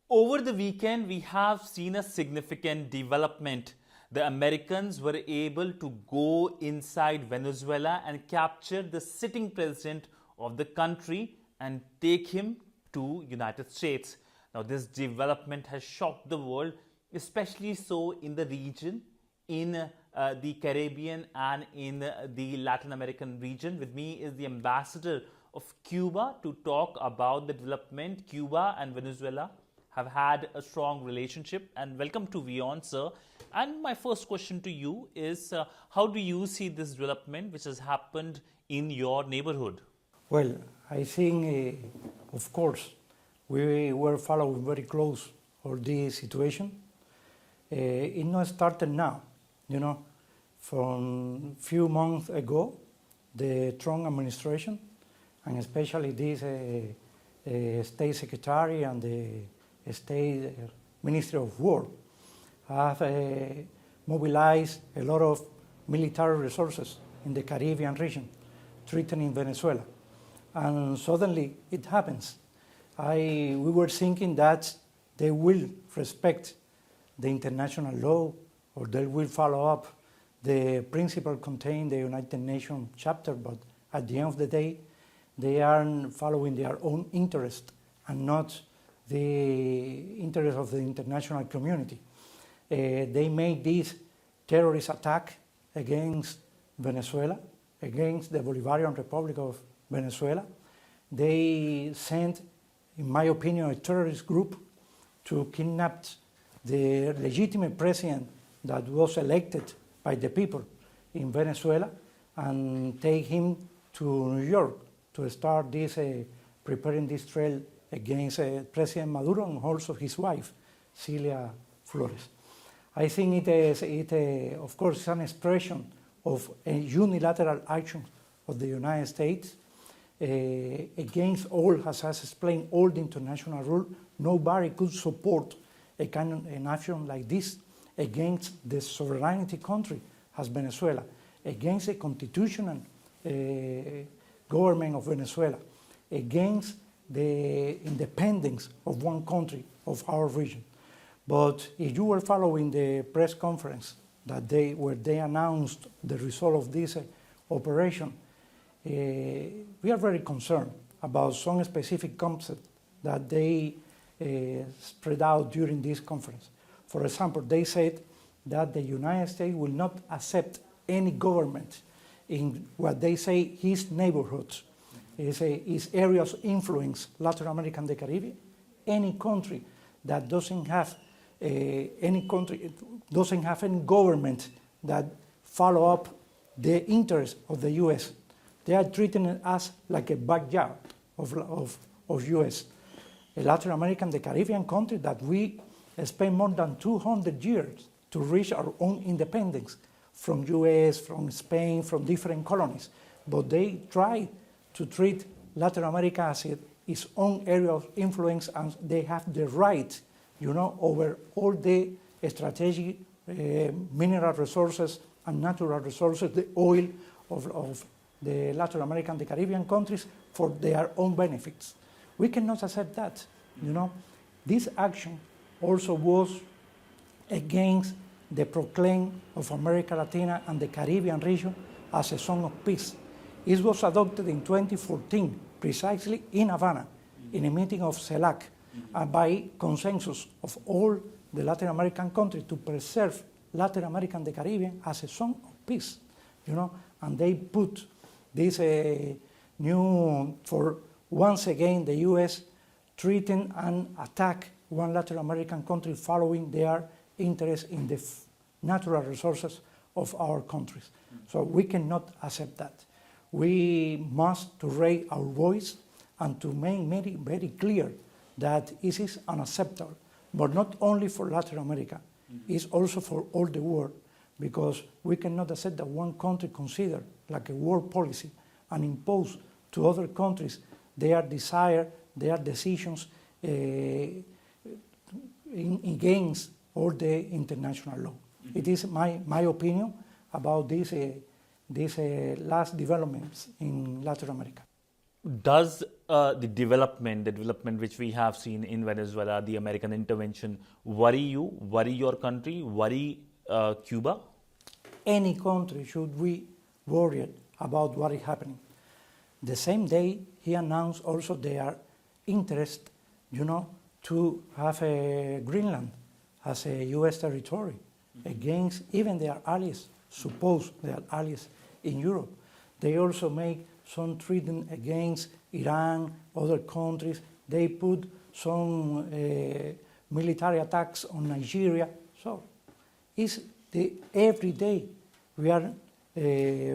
Over the weekend, we have seen a significant development. The Americans were able to go inside Venezuela and capture the sitting president of the country and take him to United States. Now, this development has shocked the world, especially so in the region, in the Caribbean and in the Latin American region. With me is the ambassador of Cuba to talk about the development. Cuba and Venezuela have had a strong relationship. And welcome to WION, sir. And my first question to you is, how do you see this development which has happened in your neighborhood? Well, I think, of course, we were following very close all this situation. It not started now, From few months ago, the Trump administration, and especially this State Secretary and the State Ministry of War, have mobilized a lot of military resources in the Caribbean region, threatening Venezuela. And suddenly it happens. We were thinking that they will respect the international law, or they will follow up the principle contained in the United Nations chapter, but at the end of the day, they are following their own interest and not the interest of the international community. They made this terrorist attack against Venezuela, against the Bolivarian Republic of Venezuela. They sent, in my opinion, a terrorist group to kidnap the legitimate president that was elected by the people in Venezuela and take him to New York to start this, preparing this trail against President Maduro and also his wife, Celia Flores. I think of course, is an expression of a unilateral action of the United States against all, as I explained, all the international rule. Nobody could support an action like this against the sovereignty country as Venezuela, against the constitutional government of Venezuela, against the independence of one country, of our region. But if you were following the press conference where they announced the result of this operation, we are very concerned about some specific concepts that they spread out during this conference. For example, they said that the United States will not accept any government in what they say his neighborhoods, his areas of influence, Latin America and the Caribbean. Any country that doesn't have any government that follow up the interests of the U.S. They are treating us like a backyard of U.S. A Latin American, the Caribbean country that we spent more than 200 years to reach our own independence from U.S., from Spain, from different colonies. But they try to treat Latin America as its own area of influence, and they have the right, over all the strategic mineral resources and natural resources, the oil of the Latin American, the Caribbean countries, for their own benefits. We cannot accept that. This action also was against the proclaim of America Latina and the Caribbean region as a zone of peace. It was adopted in 2014, precisely in Havana, in a meeting of CELAC, by consensus of all the Latin American countries to preserve Latin America and the Caribbean as a zone of peace. And they put this for once again the U.S. treating and attack one Latin American country following their interest in the natural resources of our countries. So we cannot accept that. We must to raise our voice and to make very, very clear that it is unacceptable, but not only for Latin America, it's also for all the world, because we cannot accept that one country considered like a world policy and impose to other countries their desire, their decisions against all the international law. It is my opinion about these last developments in Latin America. Does the development which we have seen in Venezuela, the American intervention, worry you, worry your country, worry Cuba? Any country should be worried about what is happening. The same day, he announced also their interest, to have a Greenland as a U.S. territory against even their allies, suppose their allies in Europe. They also make some treaty against Iran, other countries. They put some military attacks on Nigeria. So every day we are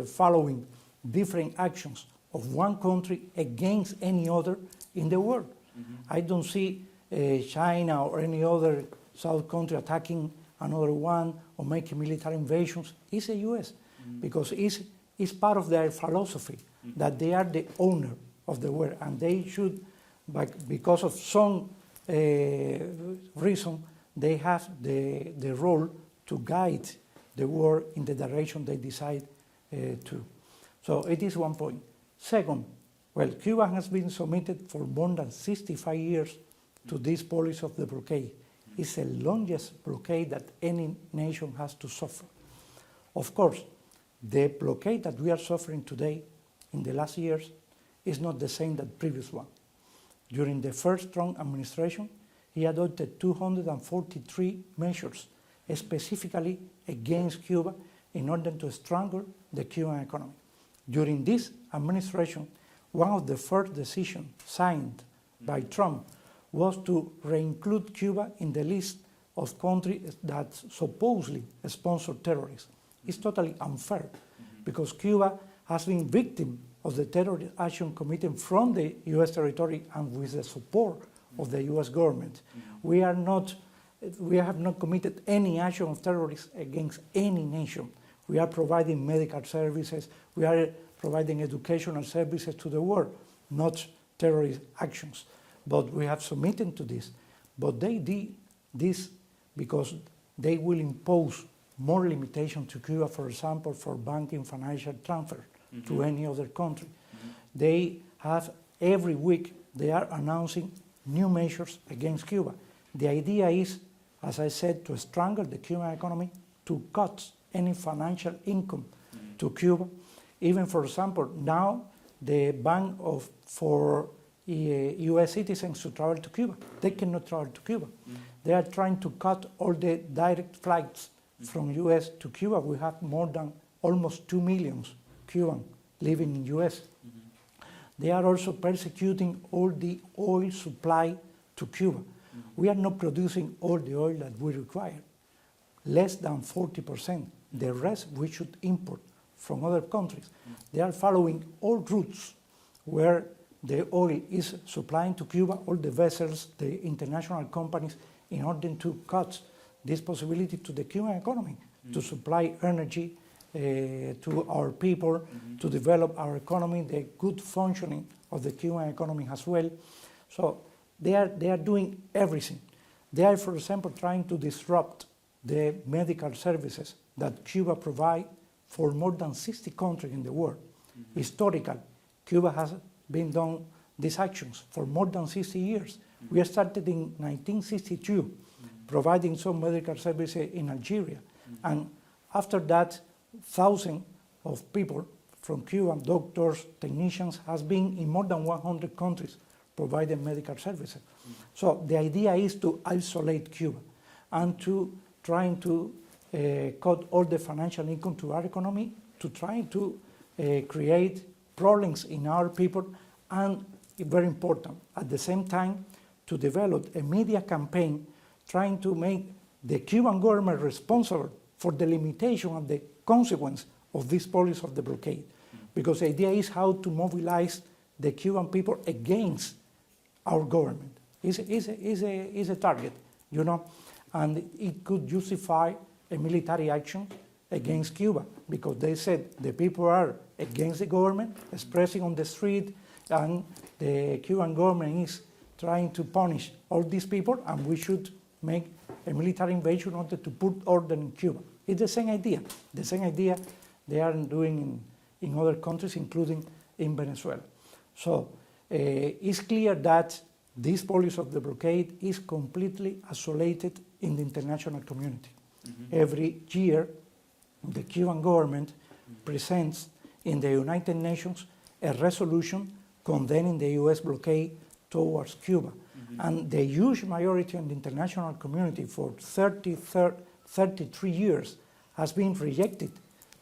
following different actions of one country against any other in the world. I don't see China or any other South country attacking another one or making military invasions. It's the U.S. because it's part of their philosophy that they are the owner of the world, and they should, because of some reason, they have the role to guide the world in the direction they decide to. So it is one point. Second, well, Cuba has been submitted for more than 65 years to this policy of the blockade. It's the longest blockade that any nation has to suffer. Of course, the blockade that we are suffering today in the last years is not the same as the previous one. During the first Trump administration, he adopted 243 measures specifically against Cuba in order to strengthen the Cuban economy. During this administration, one of the first decisions signed by Trump was to reinclude Cuba in the list of countries that supposedly sponsor terrorists. It's totally unfair because Cuba has been victim of the terrorist action committed from the U.S. territory and with the support of the U.S. government. We have not committed any action of terrorism against any nation. We are providing medical services, we are providing educational services to the world, not terrorist actions. But we have submitted to this. But they did this because they will impose more limitation to Cuba, for example, for banking financial transfer to any other country. They have, every week, they are announcing new measures against Cuba. The idea is, as I said, to strangle the Cuban economy, to cut any financial income to Cuba. Even, for example, now the ban for U.S. citizens to travel to Cuba. They cannot travel to Cuba. They are trying to cut all the direct flights from U.S. to Cuba. We have more than almost 2 million Cubans living in U.S. They are also persecuting all the oil supply to Cuba. We are not producing all the oil that we require, less than 40%. The rest we should import from other countries. They are following all routes where the oil is supplying to Cuba, all the vessels, the international companies, in order to cut this possibility to the Cuban economy, to supply energy to our people, to develop our economy, the good functioning of the Cuban economy as well. So they are doing everything. They are, for example, trying to disrupt the medical services that Cuba provides for more than 60 countries in the world. Historically, Cuba has been done these actions for more than 60 years. We started in 1962, providing some medical services in Algeria. And after that, thousands of people from Cuba, doctors, technicians, has been in more than 100 countries providing medical services. So the idea is to isolate Cuba and to trying to cut all the financial income to our economy, to trying to create problems in our people, and very important, at the same time, to develop a media campaign trying to make the Cuban government responsible for the limitation and the consequence of this policy of the blockade. Because the idea is how to mobilize the Cuban people against our government. It's a target, and it could justify a military action against Cuba, because they said the people are against the government, expressing on the street, and the Cuban government is trying to punish all these people, and we should make a military invasion in order to put order in Cuba. It's the same idea. The same idea they are doing in other countries, including in Venezuela. So it's clear that this policy of the blockade is completely isolated in the international community. Every year, the Cuban government presents in the United Nations a resolution condemning the US blockade towards Cuba. And the huge majority of the international community for 33 years has been rejected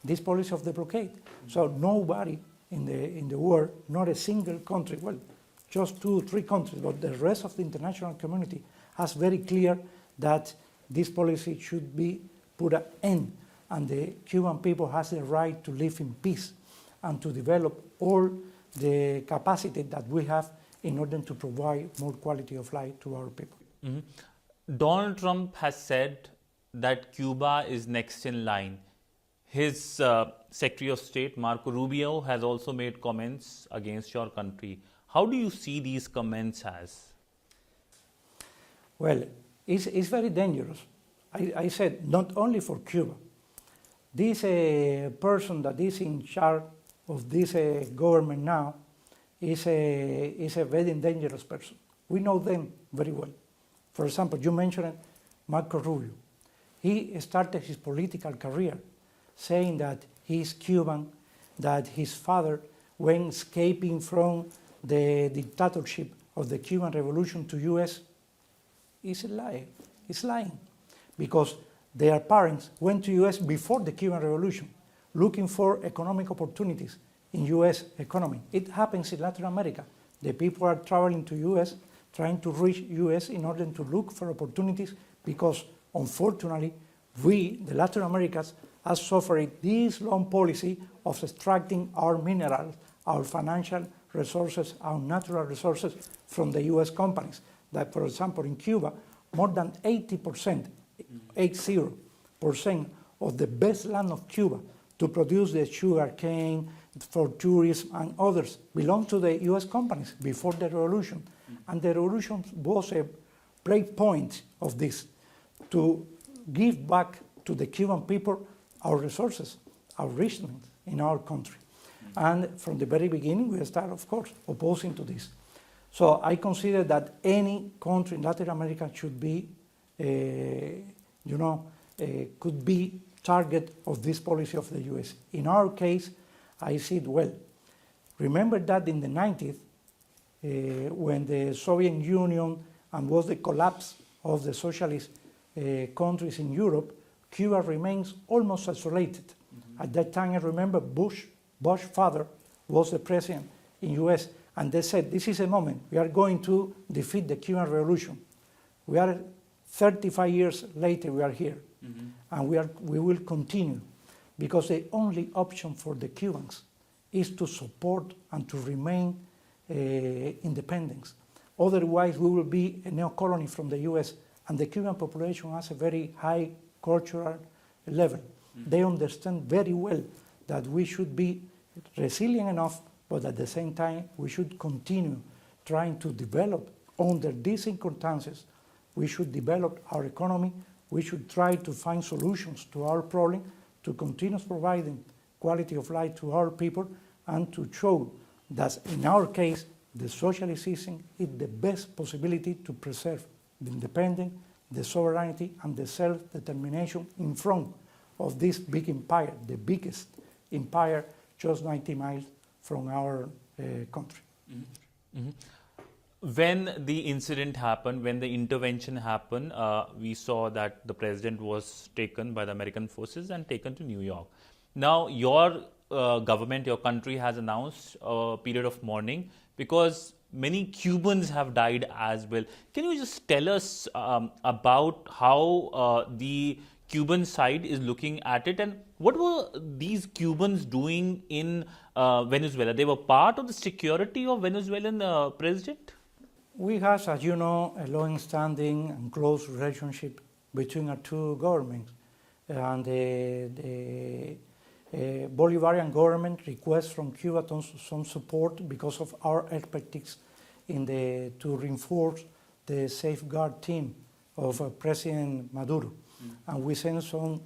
this policy of the blockade. So nobody in the world, not a single country, well, just 2 or 3 countries, but the rest of the international community has very clear that this policy should be put an end, and the Cuban people has the right to live in peace and to develop all the capacity that we have in order to provide more quality of life to our people. Donald Trump has said that Cuba is next in line. His Secretary of State, Marco Rubio, has also made comments against your country. How do you see these comments as? Well, it's very dangerous. I said not only for Cuba. This person that is in charge of this government now is a very dangerous person. We know them very well. For example, you mentioned Marco Rubio. He started his political career saying that he is Cuban, that his father, when escaping from the dictatorship of the Cuban Revolution to US, is a lie. He's lying. Because their parents went to US before the Cuban Revolution, looking for economic opportunities in US economy. It happens in Latin America. The people are traveling to US, trying to reach US in order to look for opportunities, because unfortunately, we, the Latin Americans, have suffered this long policy of extracting our minerals, our financial resources, our natural resources from the US companies. That, for example, in Cuba, more than 80% of the best land of Cuba to produce the sugar cane for tourism and others belonged to the US companies before the revolution. And the revolution was a break point of this, to give back to the Cuban people our resources, our richness in our country. And from the very beginning, we started, of course, opposing to this. So I consider that any country in Latin America should be, could be target of this policy of the US. In our case, I see it well. Remember that in the 90s, when the Soviet Union and was the collapse of the socialist countries in Europe, Cuba remains almost isolated. At that time, I remember Bush's father was the president in US, and they said, this is a moment, we are going to defeat the Cuban Revolution. We are 35 years later, we are here, and we will continue, because the only option for the Cubans is to support and to remain independent. Otherwise, we will be a neo-colony from the US, and the Cuban population has a very high cultural level. They understand very well that we should be resilient enough, but at the same time, we should continue trying to develop under these circumstances. We should develop our economy. We should try to find solutions to our problem, to continue providing quality of life to our people, and to show that in our case, the socialist system is the best possibility to preserve the independence, the sovereignty, and the self-determination in front of this big empire, the biggest empire just 90 miles from our country. When the incident happened, when the intervention happened, we saw that the president was taken by the American forces and taken to New York. Now, your government, your country has announced a period of mourning because many Cubans have died as well. Can you just tell us about how the Cuban side is looking at it, and what were these Cubans doing in Venezuela? They were part of the security of Venezuelan president? We have, as you know, a long-standing and close relationship between our two governments. And the Bolivarian government requests from Cuba some support because of our expertise to reinforce the safeguard team of President Maduro. And we send some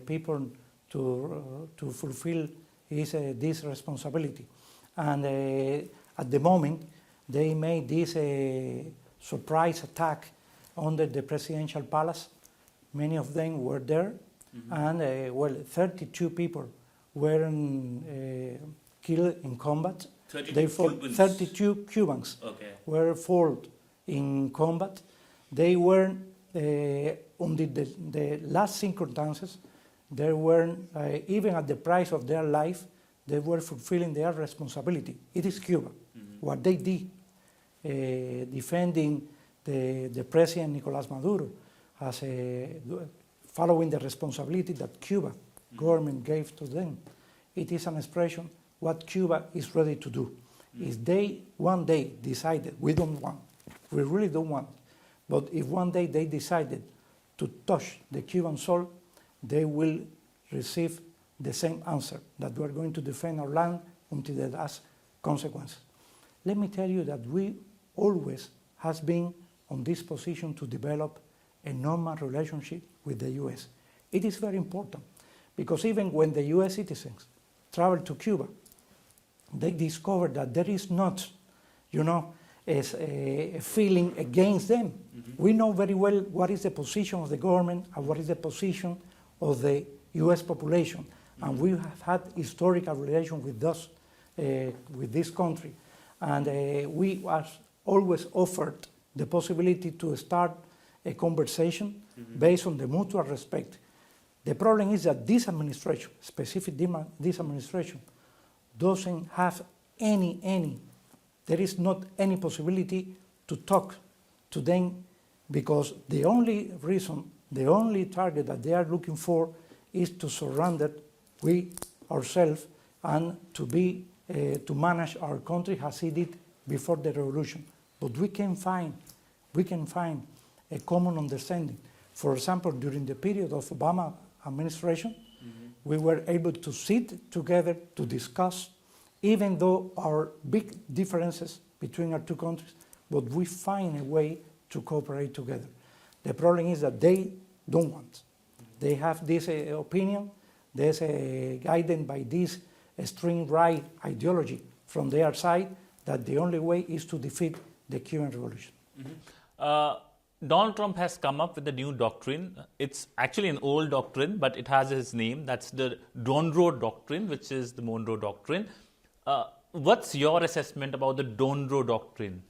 people to fulfill this responsibility. And at the moment, they made this surprise attack under the presidential palace. Many of them were there, and 32 people were killed in combat. 32 Cubans were killed in combat. They were, under the last circumstances, they were, even at the price of their life, they were fulfilling their responsibility. It is Cuba. What they did, defending the President Nicolás Maduro, as following the responsibility that Cuba government gave to them. It is an expression what Cuba is ready to do. If they one day decided, we don't want, we really don't want, but if one day they decided to touch the Cuban soil, they will receive the same answer, that we are going to defend our land until the last consequences. Let me tell you that we always has been on this position to develop a normal relationship with the US. It is very important, because even when the US citizens travel to Cuba, they discover that there is not, a feeling against them. We know very well what is the position of the government and what is the position of the US population. And we have had historical relations with with this country. And we have always offered the possibility to start a conversation based on the mutual respect. The problem is that this administration, this administration, doesn't have there is not any possibility to talk to them, because the only reason, the only target that they are looking for is to surrender we ourselves and to manage our country as it did before the revolution. But we can find a common understanding. For example, during the period of Obama administration, we were able to sit together to discuss, even though our big differences between our two countries, but we find a way to cooperate together. The problem is that they don't want. They have this opinion, there's a guidance by this extreme right ideology from their side, that the only way is to defeat the Cuban Revolution. Donald Trump has come up with a new doctrine. It's actually an old doctrine, but it has his name. That's the Monroe Doctrine, which is the Monroe Doctrine. What's your assessment about the Monroe Doctrine?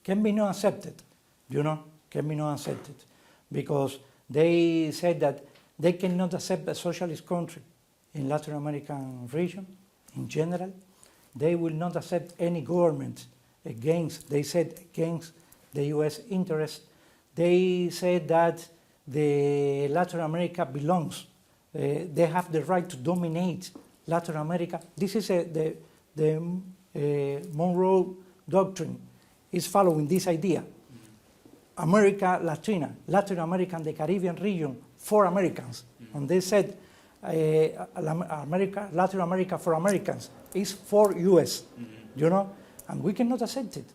Can be not accepted, can be not accepted, because they said that they cannot accept a socialist country in Latin American region in general. They will not accept any government against the US interest. They said that the Latin America belongs. They have the right to dominate Latin America. This is the Monroe Doctrine is following this idea. America Latina, Latin America and the Caribbean region for Americans. And they said Latin America for Americans is for US, and we cannot accept it,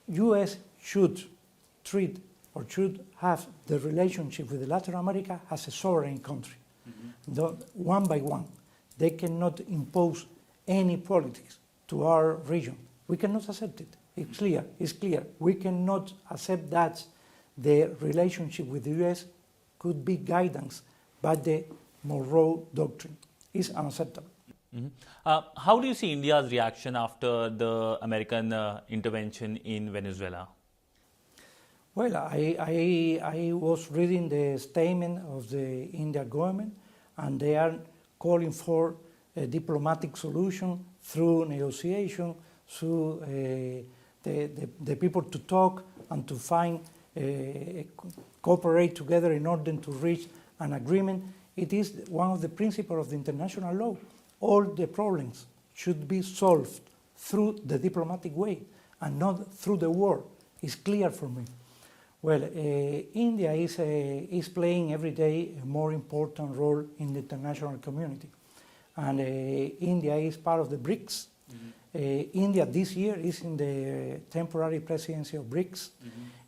US should treat or should have the relationship with Latin America as a sovereign country, one by one. They cannot impose any politics to our region. We cannot accept it. It's clear. We cannot accept that the relationship with the US could be guidance by the Monroe Doctrine. It's unacceptable. How do you see India's reaction after the American intervention in Venezuela? Well, I was reading the statement of the Indian government, and they are calling for a diplomatic solution through negotiation, through the people to talk and to find, cooperate together in order to reach an agreement. It is one of the principles of the international law. All the problems should be solved through the diplomatic way and not through the war. It's clear for me. Well, India is playing every day a more important role in the international community. And India is part of the BRICS. India this year is in the temporary presidency of BRICS.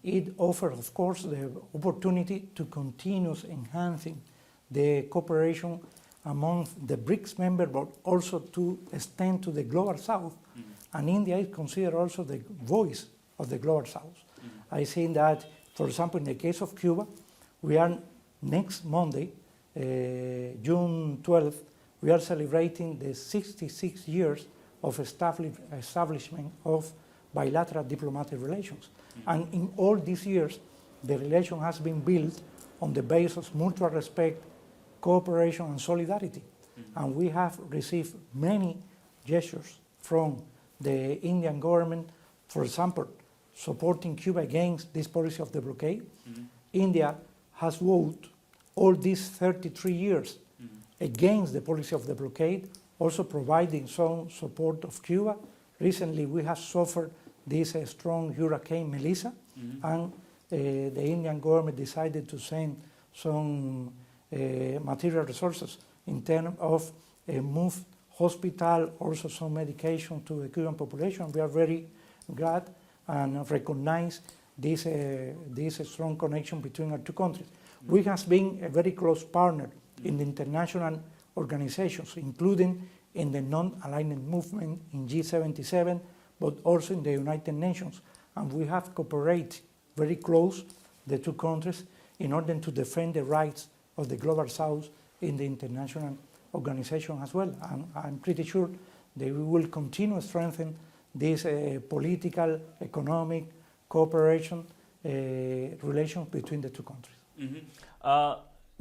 It offers, of course, the opportunity to continue enhancing the cooperation among the BRICS members, but also to extend to the Global South. And India is considered also the voice of the Global South. I think that, for example, in the case of Cuba, we are next Monday, June 12th, we are celebrating the 66 years of establishment of bilateral diplomatic relations. And in all these years, the relation has been built on the basis of mutual respect, cooperation, and solidarity. And we have received many gestures from the Indian government, for example, supporting Cuba against this policy of the blockade. India has voted all these 33 years against the policy of the blockade, also providing some support of Cuba. Recently, we have suffered this strong hurricane Melissa, and the Indian government decided to send some material resources in terms of moved hospital, also some medication to the Cuban population. We are very glad and recognize this strong connection between our two countries. We have been a very close partner in the international organizations, including in the non-alignment movement in G77, but also in the United Nations. And we have cooperated very close, the two countries, in order to defend the rights of the Global South in the international organization as well. And I'm pretty sure that we will continue to strengthen this political, economic cooperation relations between the two countries.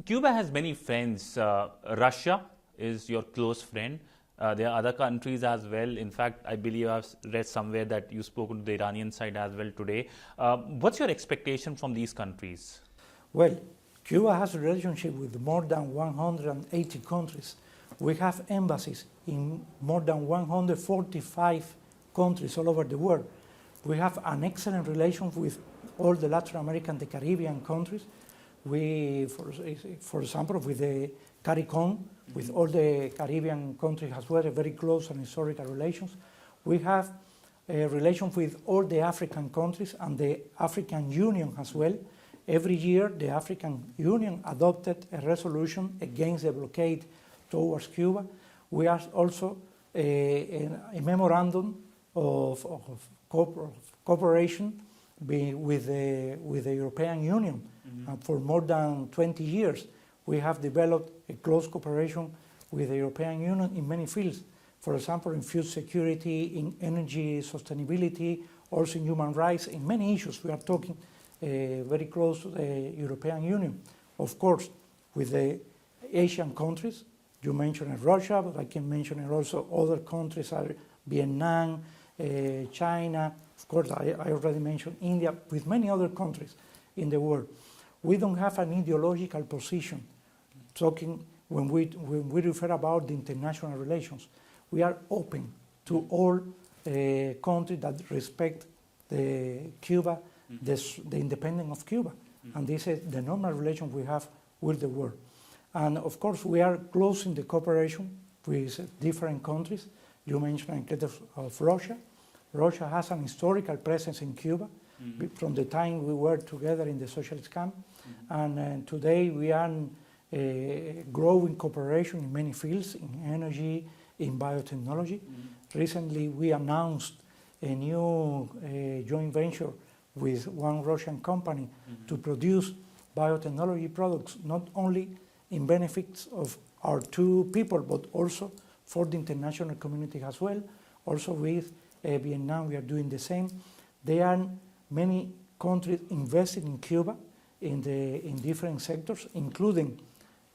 Cuba has many friends. Russia is your close friend. There are other countries as well. In fact, I believe I've read somewhere that you've spoken to the Iranian side as well today. What's your expectation from these countries? Well, Cuba has a relationship with more than 180 countries. We have embassies in more than 145 countries all over the world. We have an excellent relation with all the Latin American, the Caribbean countries. We, for example, with the CARICOM, with all the Caribbean countries as well, very close and historical relations. We have a relation with all the African countries and the African Union as well. Every year, the African Union adopted a resolution against the blockade towards Cuba. We have also a memorandum of cooperation with the European Union. For more than 20 years, we have developed a close cooperation with the European Union in many fields. For example, in food security, in energy sustainability, also in human rights, in many issues. We are talking very close to the European Union. Of course, with the Asian countries, you mentioned Russia, but I can mention also other countries are Vietnam, China, of course I already mentioned India, with many other countries in the world. We don't have an ideological position talking when we refer about the international relations. We are open to all countries that respect Cuba, the independence of Cuba. And this is the normal relation we have with the world. And of course, we are close in the cooperation with different countries. You mentioned the case of Russia. Russia has an historical presence in Cuba from the time we were together in the socialist camp. And today we are growing cooperation in many fields, in energy, in biotechnology. Recently, we announced a new joint venture with one Russian company to produce biotechnology products, not only in benefits of our two people, but also for the international community as well. Also with Vietnam, we are doing the same. There are many countries invested in Cuba in different sectors, including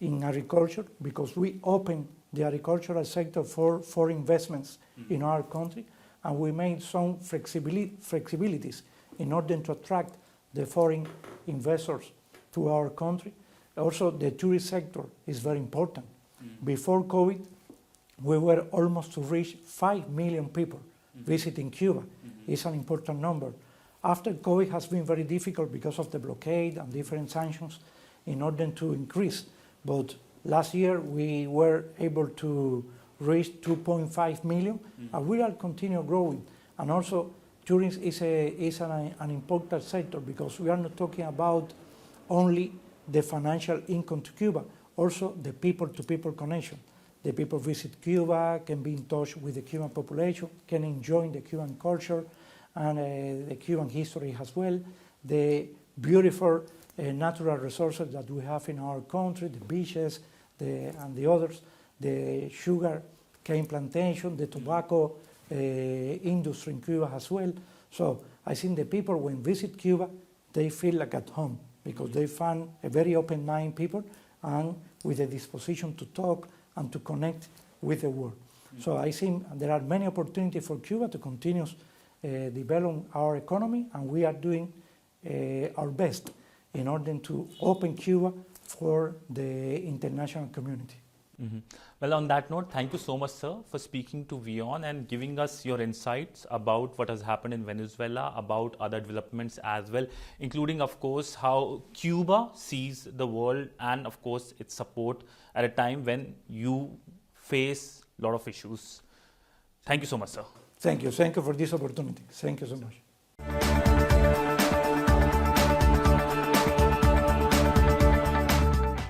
in agriculture, because we open the agricultural sector for investments in our country, and we made some flexibilities in order to attract the foreign investors to our country. Also, the tourist sector is very important. Before COVID, we were almost to reach 5 million people visiting Cuba. It's an important number. After COVID has been very difficult because of the blockade and different sanctions in order to increase. But last year we were able to reach 2.5 million, and we will continue growing. And also, tourism is an important sector because we are not talking about only the financial income to Cuba. Also, the people-to-people connection. The people visit Cuba, can be in touch with the Cuban population, can enjoy the Cuban culture and the Cuban history as well. The beautiful natural resources that we have in our country, the beaches and the others, the sugar cane plantation, the tobacco industry in Cuba as well. So I think the people, when visit Cuba, they feel like at home because they find a very open-minded people and with a disposition to talk and to connect with the world. So I think there are many opportunities for Cuba to continue develop our economy, and we are doing our best in order to open Cuba for the international community. Well, on that note, thank you so much, sir, for speaking to WION and giving us your insights about what has happened in Venezuela, about other developments as well, including, of course, how Cuba sees the world and, of course, its support at a time when you face a lot of issues. Thank you so much, sir. Thank you. Thank you for this opportunity. Thank you so much.